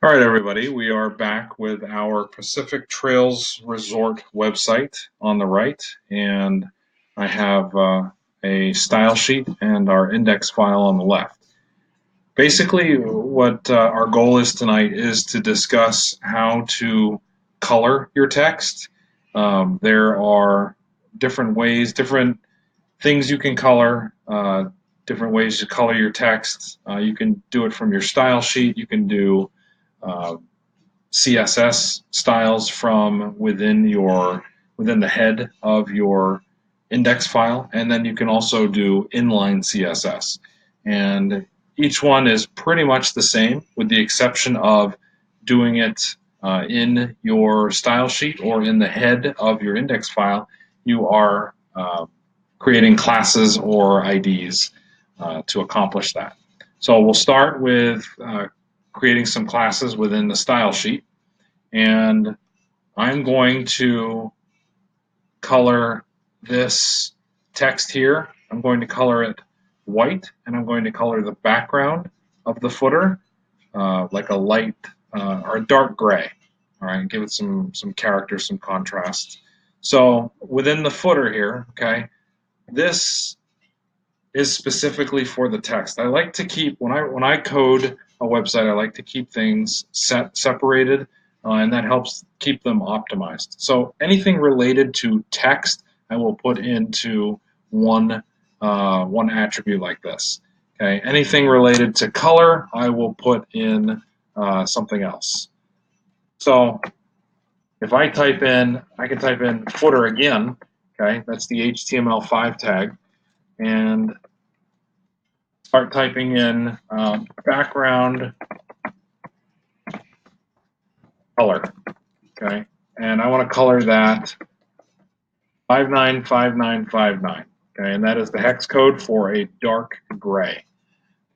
All right, everybody, we are back with our Pacific Trails Resort website on the right, and I have a style sheet and our index file on the left. Basically, what our goal is tonight is to discuss how to color your text. There are different ways, different things you can color, different ways to color your text. You can do it from your style sheet. You can do uh, CSS styles from within the head of your index file, and then you can also do inline CSS. And each one is pretty much the same, with the exception of doing it in your style sheet or in the head of your index file. You are creating classes or IDs to accomplish that. So we'll start with creating some classes within the style sheet, and I'm going to color this text here. I'm going to color it white, and I'm going to color the background of the footer like a light or a dark gray. All right, give it some character, some contrast. So within the footer here, okay, this is specifically for the text. I like to keep when I code a website, I like to keep things separated, and that helps keep them optimized. So anything related to text, I will put into one attribute like this. Okay. Anything related to color, I will put in something else. So if I type in, I can type in footer again. Okay, that's the HTML5 tag, and start typing in background color, okay? And I want to color that 595959, okay? And that is the hex code for a dark gray.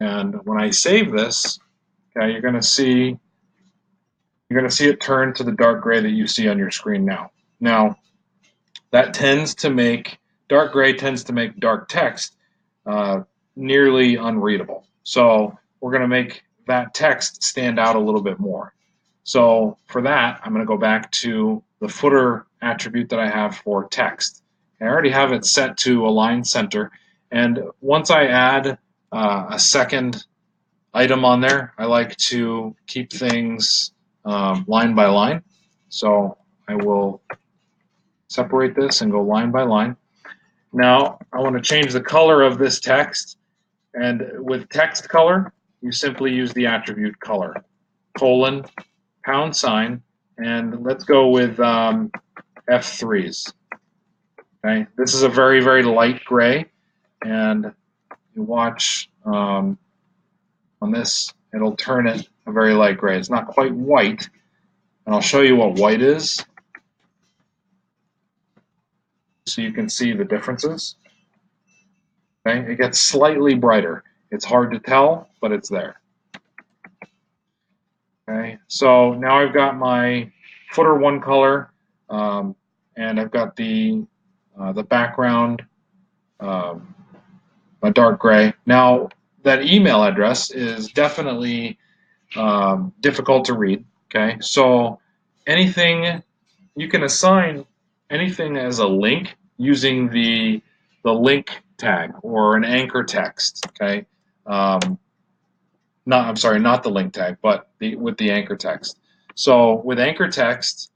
And when I save this, okay, you're going to see it turn to the dark gray that you see on your screen now. Now, that tends to make dark gray tends to make dark text nearly unreadable. So we're going to make that text stand out a little bit more. So for that, I'm going to go back to the footer attribute that I have for text. I already have it set to align center, and once I add a second item on there, I like to keep things line by line. So I will separate this and go line by line. Now I want to change the color of this text, and with text color, you simply use the attribute color, colon, pound sign, and let's go with F3s. Okay, this is a very, very light gray, and you watch on this, it'll turn it a very light gray. It's not quite white, and I'll show you what white is so you can see the differences. Okay, it gets slightly brighter. It's hard to tell, but it's there. Okay, so now I've got my footer one color, and I've got the background a dark gray. Now that email address is definitely difficult to read. Okay, so anything you can assign anything as a link using the link tag or an anchor text. Okay, not the link tag, but with the anchor text. So with anchor text,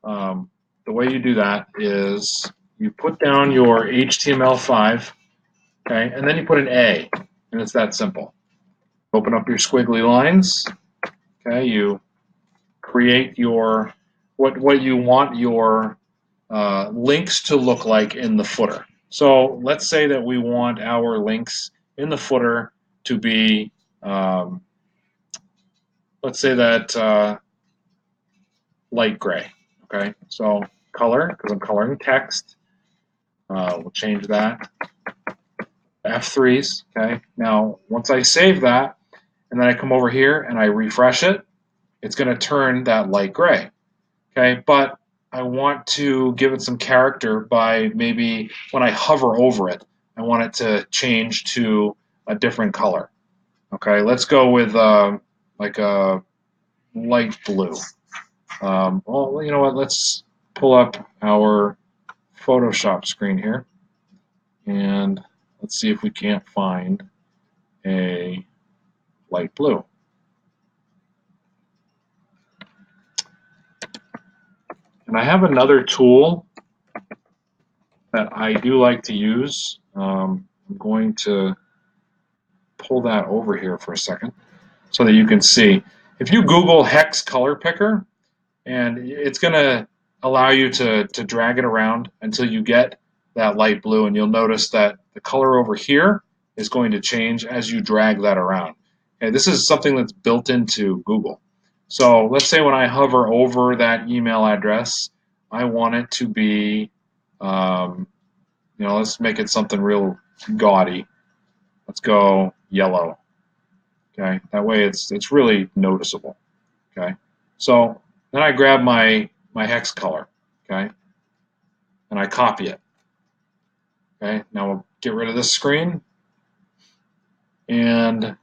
the way you do that is you put down your HTML5, okay, and then you put an A, and it's that simple. Open up your squiggly lines, okay, you create your what you want your links to look like in the footer. So let's say that we want our links in the footer to be, let's say that light gray. Okay, so color, because I'm coloring text, we'll change that to F3s. Okay, now once I save that, and then I come over here and I refresh it, it's going to turn that light gray. Okay, but I want to give it some character by maybe when I hover over it, I want it to change to a different color. Okay, let's go with like a light blue. Well, you know what? Let's pull up our Photoshop screen here, and let's see if we can't find a light blue. And I have another tool that I do like to use. I'm going to pull that over here for a second so that you can see. If you Google hex color picker, and it's going to allow you to drag it around until you get that light blue, and you'll notice that the color over here is going to change as you drag that around. Okay, this is something that's built into Google. So let's say when I hover over that email address, I want it to be, let's make it something real gaudy. Let's go yellow. Okay, that way it's really noticeable. Okay, so then I grab my hex color. Okay, and I copy it. Okay, now we'll get rid of this screen, and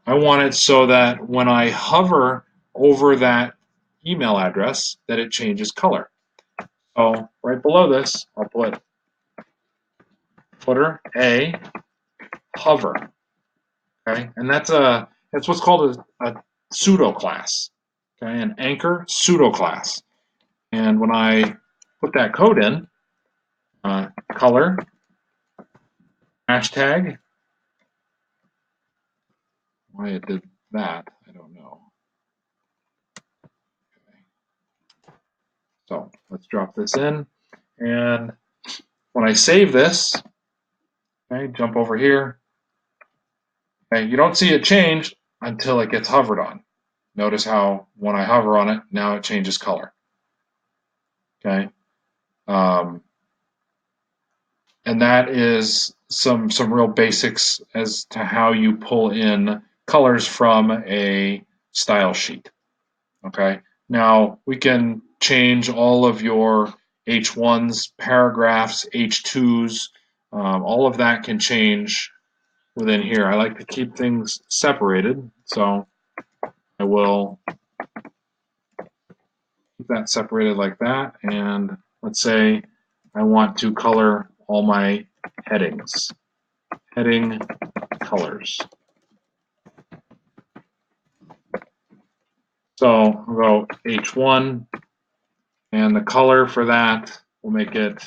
I want it so that when I hover over that email address, that it changes color. So right below this, I'll put footer A hover. Okay, and that's what's called a pseudo class. Okay, an anchor pseudo class. And when I put that code in, color hashtag. Why it did that, I don't know. Okay. So let's drop this in, and when I save this, okay, jump over here. Okay, you don't see it change until it gets hovered on. Notice how when I hover on it, now it changes color. Okay, and that is some real basics as to how you pull in colors from a style sheet. Okay, now we can change all of your H1s, paragraphs, H2s, all of that can change within here. I like to keep things separated, so I will keep that separated like that. And let's say I want to color all my headings. Heading colors. So I'll go H1, and the color for that, we'll make it,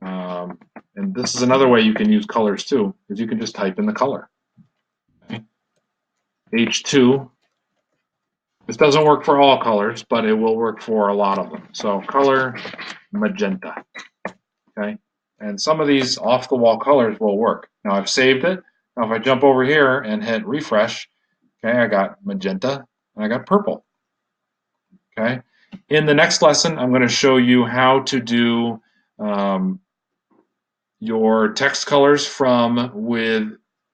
and this is another way you can use colors too, is you can just type in the color. Okay. H2, this doesn't work for all colors, but it will work for a lot of them. So color magenta. Okay, and some of these off-the-wall colors will work. Now I've saved it. Now if I jump over here and hit refresh, okay, I got magenta and I got purple. Okay, in the next lesson, I'm going to show you how to do your text colors from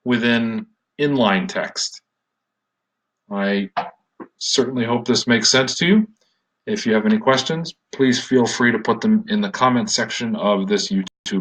within inline text. I certainly hope this makes sense to you. If you have any questions, please feel free to put them in the comment section of this YouTube.